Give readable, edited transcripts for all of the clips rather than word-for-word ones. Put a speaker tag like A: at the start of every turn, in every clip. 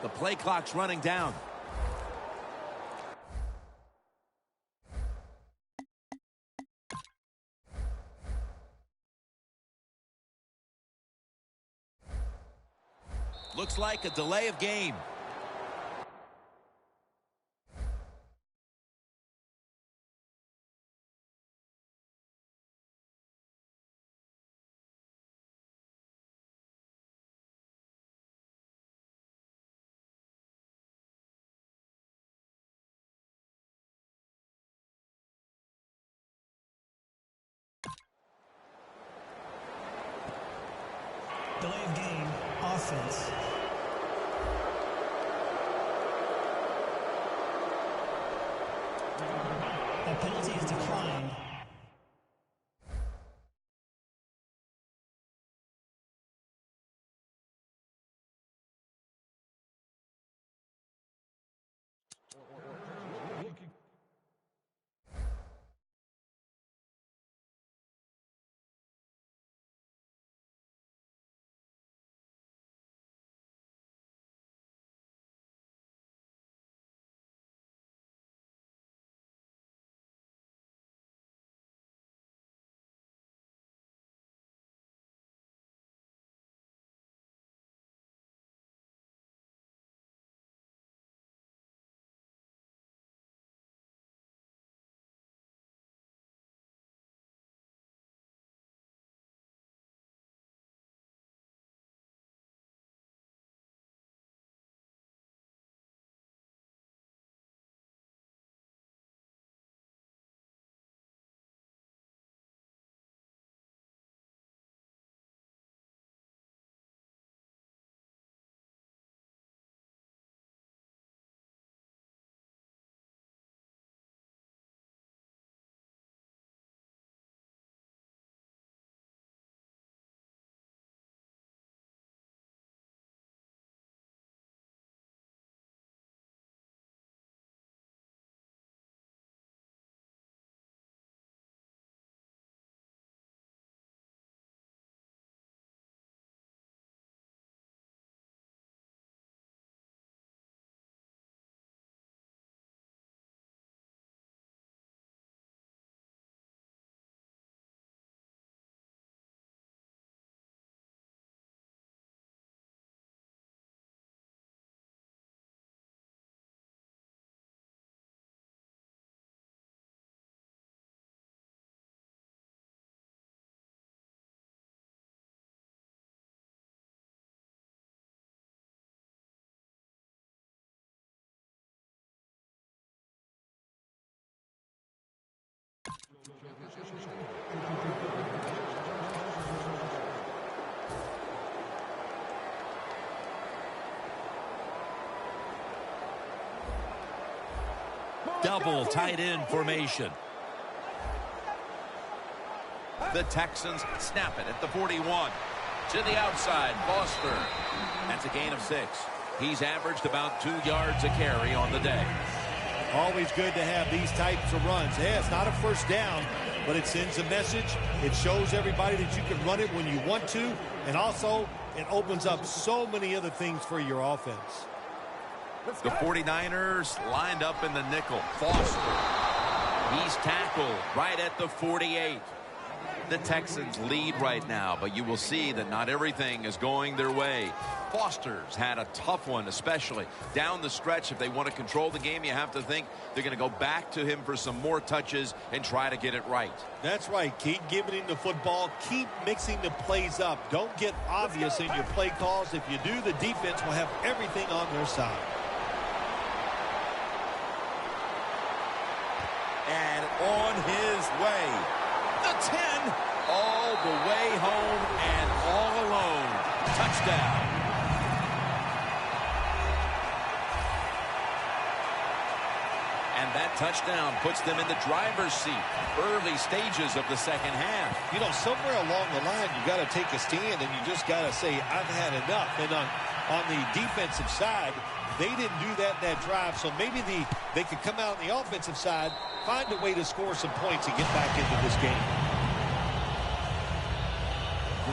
A: The play clock's running down. Looks like a delay of game.
B: Delay of game, offense. That penalty is declined.
A: Double tight end formation. The Texans snap it at the 41. To the outside, Foster. That's a gain of 6. He's averaged about 2 yards a carry on the day.
C: Always good to have these types of runs. Yeah, it's not a first down, but it sends a message. It shows everybody that you can run it when you want to. And also, it opens up so many other things for your offense.
A: The 49ers lined up in the nickel. Foster. He's tackled right at the 48. The Texans lead right now, but you will see that not everything is going their way. Foster's had a tough one, especially down the stretch. If they want to control the game, you have to think they're going to go back to him for some more touches and try to get it right. That's right. Keep giving him the football. Keep mixing the plays up. Don't get obvious in your play calls. If you do, the defense will have everything on their side. And on his way, the 10, all the way home and all alone. Touchdown. And that touchdown puts them in the driver's seat. Early stages of the second half. You know, somewhere along the line, you got to take a stand and you just got to say, I've had enough. And on the defensive side, they didn't do that in that drive. So maybe they could come out on the offensive side, find a way to score some points and get back into this game.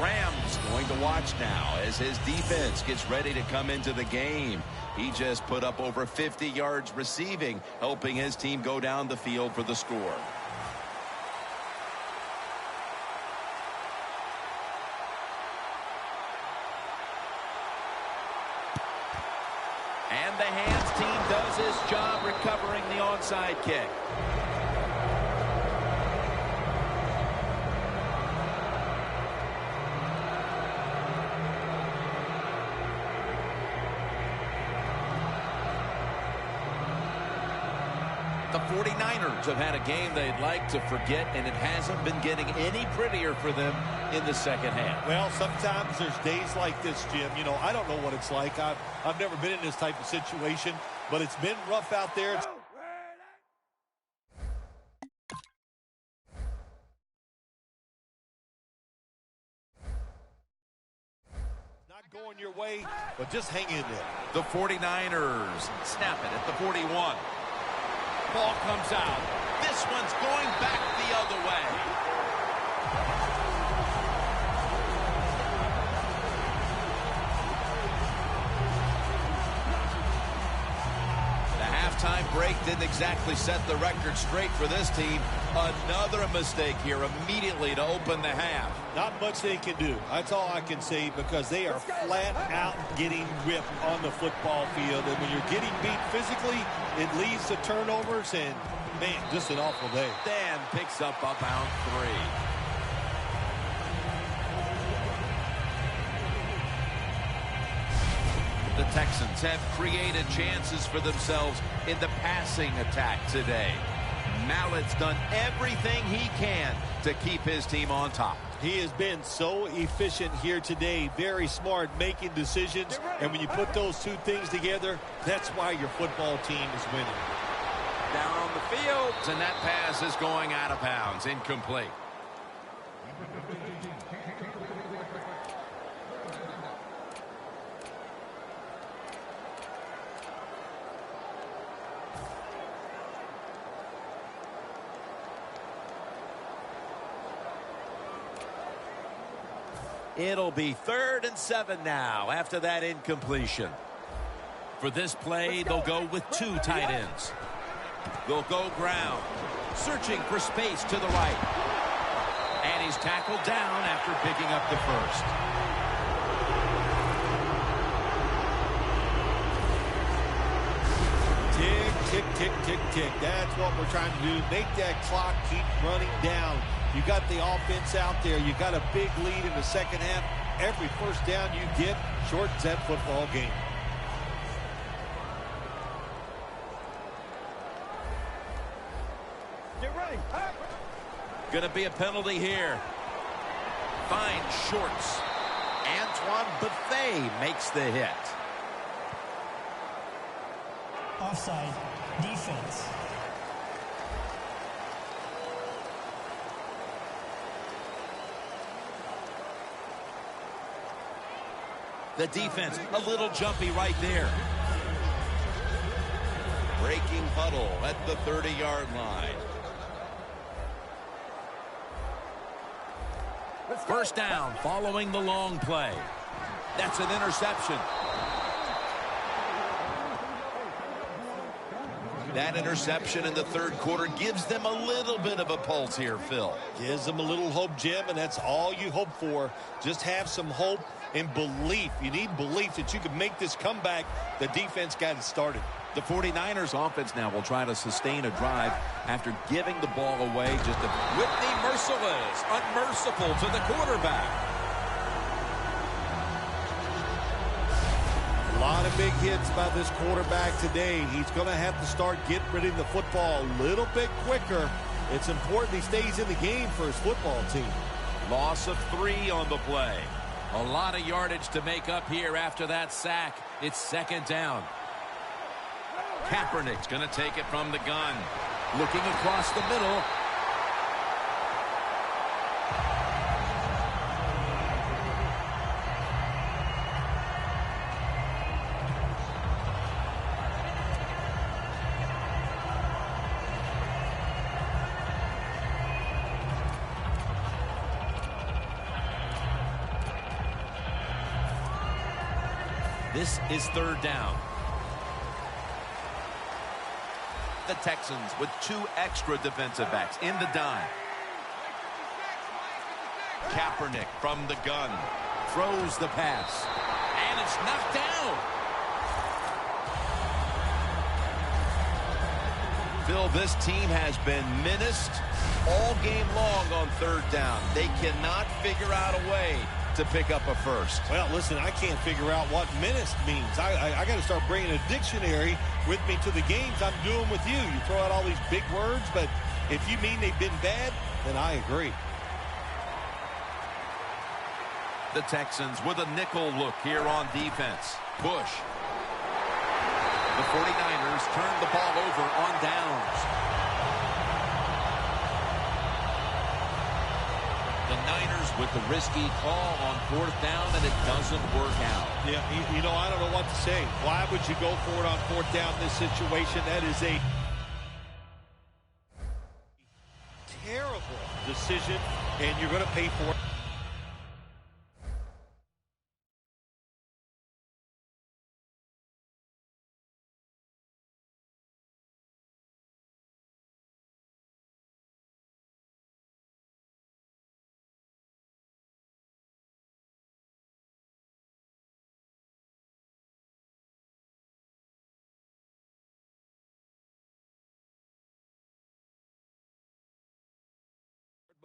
A: Graham's going to watch now as his defense gets ready to come into the game. He just put up over 50 yards receiving, helping his team go down the field for the score. And the hands team does his job recovering the onside kick. The 49ers have had a game they'd like to forget, and it hasn't been getting any prettier for them in the second half.
C: Well, sometimes there's days like this, Jim. You know, I don't know what it's like. I've never been in this type of situation, but it's been rough out there. It's not going your way, but just hang in there.
A: The 49ers snap it at the 41. Ball comes out. This one's going back the other way. The halftime break didn't exactly set the record straight for this team. Another mistake here immediately to open the half.
C: Not much they can do. That's all I can say, because they are flat out getting ripped on the football field. And when you're getting beat physically, it leads to turnovers, and, man, just an awful day.
A: Dan picks up about 3. The Texans have created chances for themselves in the passing attack today. Mallett's done everything he can to keep his team on top.
C: He has been so efficient here today. Very smart, making decisions. And when you put those two things together, that's why your football team is winning.
A: Down on the field, and that pass is going out of bounds, incomplete. It'll be 3rd and 7 now after that incompletion. For this play, they'll go with 2 tight ends. They'll go ground, searching for space to the right. And he's tackled down after picking up the first.
C: Tick, tick, tick, tick, tick. That's what we're trying to do. Make that clock keep running down. You got the offense out there. You got a big lead in the second half. Every first down you get shortens that football game.
B: Get ready.
A: Going to be a penalty here. Fine shorts. Antoine Buffet makes the hit.
B: Offside. Defense.
A: The defense a little jumpy right there. Breaking huddle at the 30-yard line. First down following the long play. That's an interception. That interception in the third quarter gives them a little bit of a pulse here, Phil.
C: Gives them a little hope, Jim, and that's all you hope for. Just have some hope and belief. You need belief that you can make this comeback. The defense got it started.
A: The 49ers offense now will try to sustain a drive after giving the ball away. Just a Whitney Merciless, unmerciful to the quarterback.
C: A lot of big hits by this quarterback today. He's going to have to start getting rid of the football a little bit quicker. It's important he stays in the game for his football team.
A: Loss of 3 on the play. A lot of yardage to make up here after that sack. It's second down. Kaepernick's going to take it from the gun. Looking across the middle. This is third down. The Texans with 2 extra defensive backs in the dime. Kaepernick from the gun. Throws the pass. And it's knocked down. Phil, this team has been menaced all game long on third down. They cannot figure out a way to pick up a first.
C: Well, listen, I can't figure out what menaced means. I got to start bringing a dictionary with me to the games I'm doing with you. You throw out all these big words, but if you mean they've been bad, then I agree.
A: The Texans with a nickel look here on defense. Push. The 49ers turn the ball over on downs. The Niners with the risky call on fourth down, and it doesn't work out.
C: Yeah, you know, I don't know what to say. Why would you go for it on fourth down in this situation? That is a terrible decision, and you're going to pay for it.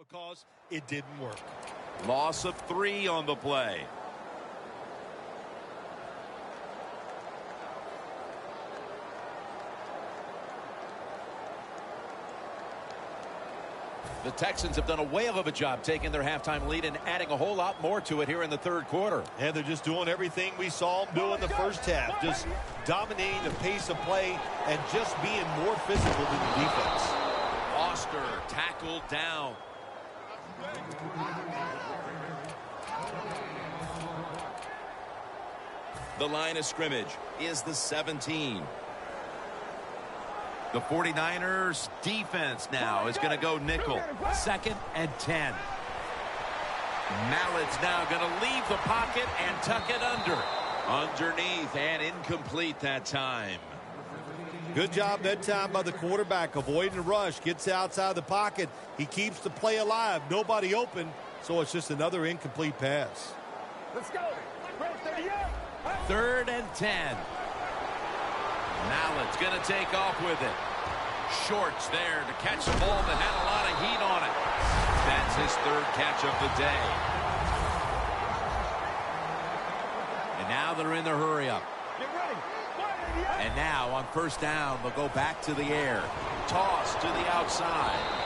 C: Because it didn't work.
A: Loss of 3 on the play. The Texans have done a whale of a job taking their halftime lead and adding a whole lot more to it here in the third quarter.
C: Yeah, they're just doing everything we saw them do in the first half. Just dominating the pace of play and just being more physical than the defense.
A: Foster tackled down. The line of scrimmage is the 17. The 49ers defense now is going to go nickel. 2nd and 10. Mallett's now going to leave the pocket and tuck it under. Underneath and incomplete that time.
C: Good job that time by the quarterback, avoiding the rush, gets outside the pocket. He keeps the play alive. Nobody open, so it's just another incomplete pass.
D: Let's go.
A: 3rd and 10. Mallett's going to take off with it. Shorts there to catch the ball that had a lot of heat on it. That's his 3rd catch of the day. And now they're in the hurry-up.
D: Get ready.
A: And now on 1st down, they'll go back to the air. Toss to the outside.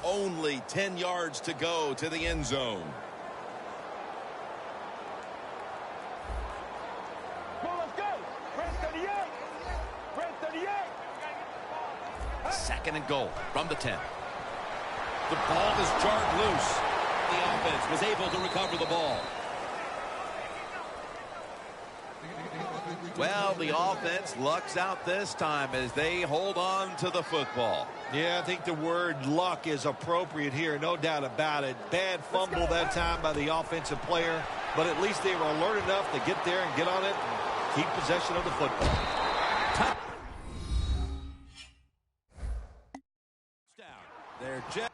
A: Only 10 yards to go to the end zone.
D: Well, let's go. Press 38. Press 38.
A: 2nd and goal from the 10. The ball is jarred loose. The offense was able to recover the ball. Well, the offense lucks out this time as they hold on to the football.
C: Yeah, I think the word luck is appropriate here, no doubt about it. Bad fumble that time by the offensive player, but at least they were alert enough to get there and get on it and keep possession of the football.
A: They're just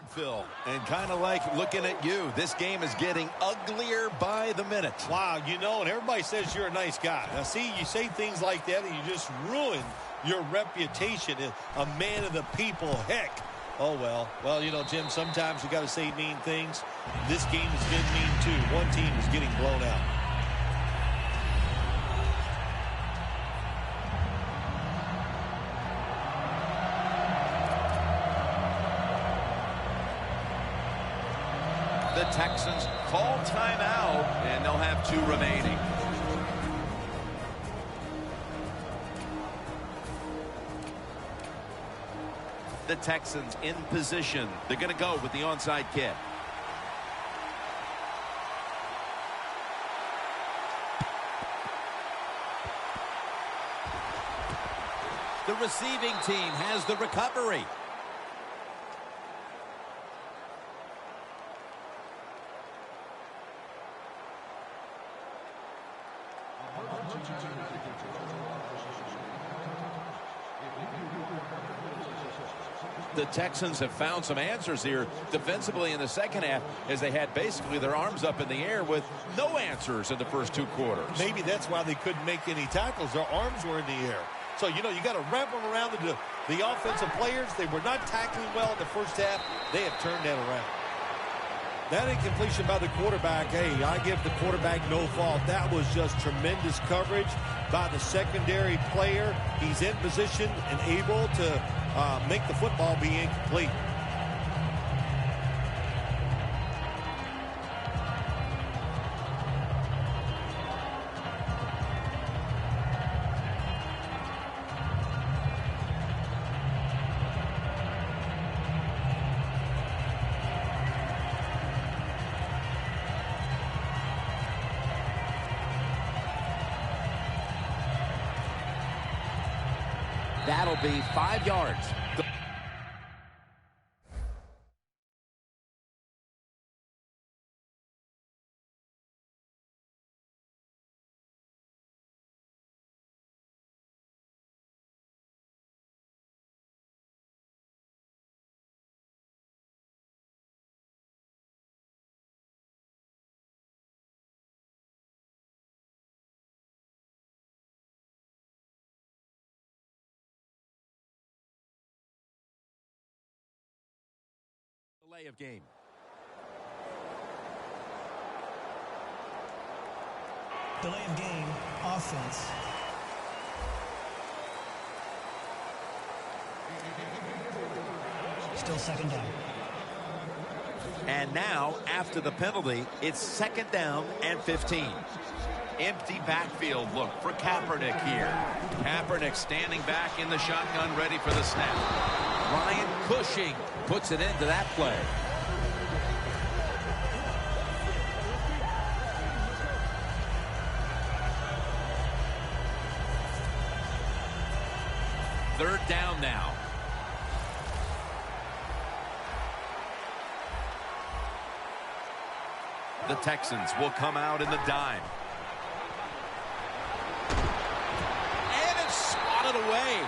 A: Phil. And kind of like looking at you, this game is getting uglier by the minute.
C: Wow, you know, and everybody says you're a nice guy. Now, see, you say things like that and you just ruin your reputation as a man of the people. Heck. Oh, well. Well, you know, Jim, sometimes you got to say mean things. This game has been mean, too. One team is getting blown out.
A: The Texans call timeout, and they'll have 2 remaining. The Texans in position. They're going to go with the onside kick. The receiving team has the recovery. The Texans have found some answers here defensively in the second half as they had basically their arms up in the air with no answers in the first 2 quarters.
C: Maybe that's why they couldn't make any tackles. Their arms were in the air. So, you know, you got to wrap them around the offensive players. They were not tackling well in the first half. They have turned that around. That incompletion by the quarterback, hey, I give the quarterback no fault. That was just tremendous coverage by the secondary player. He's in position and able to make the football be incomplete.
A: That'll be 5 yards. Delay of game.
B: Delay of game, offense. Still second down.
A: And now, after the penalty, it's 2nd down and 15. Empty backfield look for Kaepernick here. Kaepernick standing back in the shotgun, ready for the snap. Ryan Cushing puts it into that play. Third down now. The Texans will come out in the dime. And it's swatted away.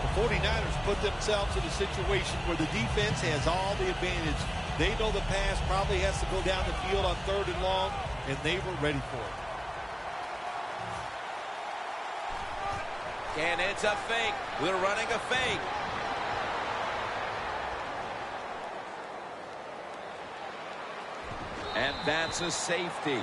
C: The 49ers put themselves in a situation where the defense has all the advantage. They know the pass probably has to go down the field on 3rd and long, and they were ready for it.
A: And it's a fake. They're running a fake. And that's a safety.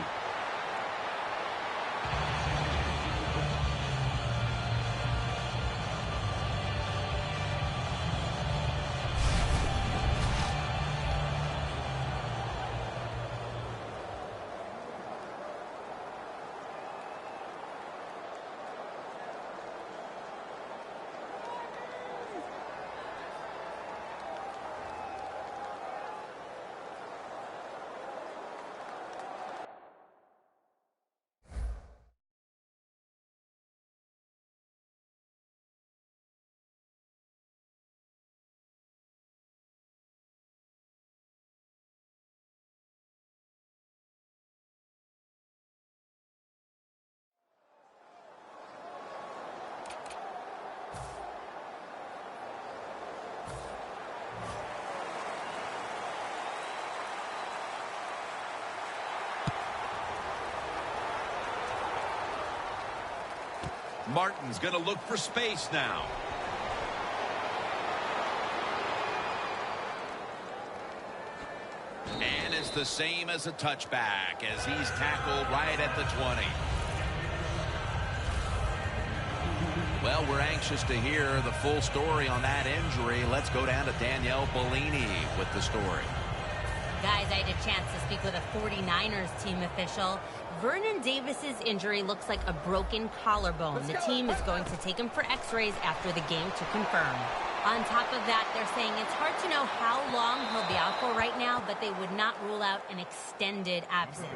A: Martin's going to look for space now. And it's the same as a touchback as he's tackled right at the 20. Well, we're anxious to hear the full story on that injury. Let's go down to Danielle Bellini with the story.
E: Guys, I had a chance to speak with a 49ers team official. Vernon Davis's injury looks like a broken collarbone. The team is going to take him for x-rays after the game to confirm. On top of that, they're saying it's hard to know how long he'll be out for right now, but they would not rule out an extended absence.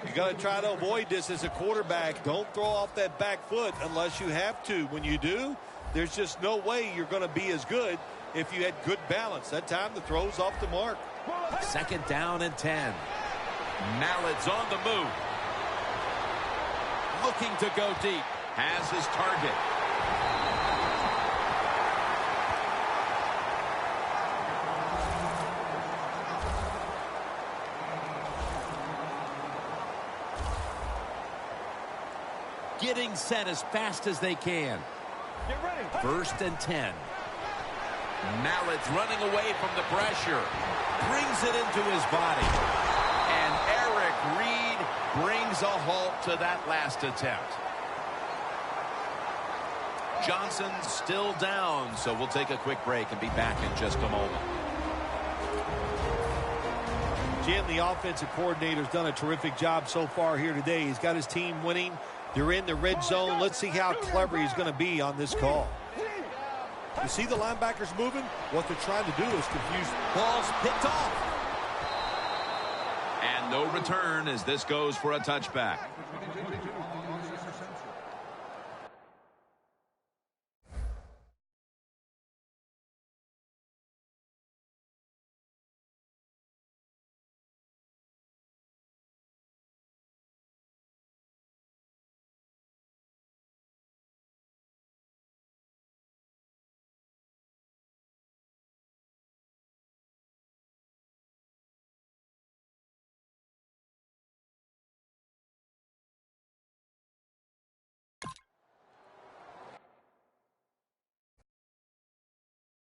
C: You got to try to avoid this as a quarterback. Don't throw off that back foot unless you have to. When you do, there's just no way you're going to be as good if you had good balance. That time the throw's off the mark.
A: 2nd down and 10. Mallett's on the move. Looking to go deep. Has his target. Getting set as fast as they can.
D: Get ready.
A: 1st and 10. Mallett's running away from the pressure. Brings it into his body. And Eric Reed brings a halt to that last attempt. Johnson's still down, so we'll take a quick break and be back in just a moment.
C: Jim, the offensive coordinator's done a terrific job so far here today. He's got his team winning. They're in the red zone. Let's see how clever he's going to be on this call. You see the linebackers moving? What they're trying to do is confuse.
A: Ball's picked off. And no return as this goes for a touchback.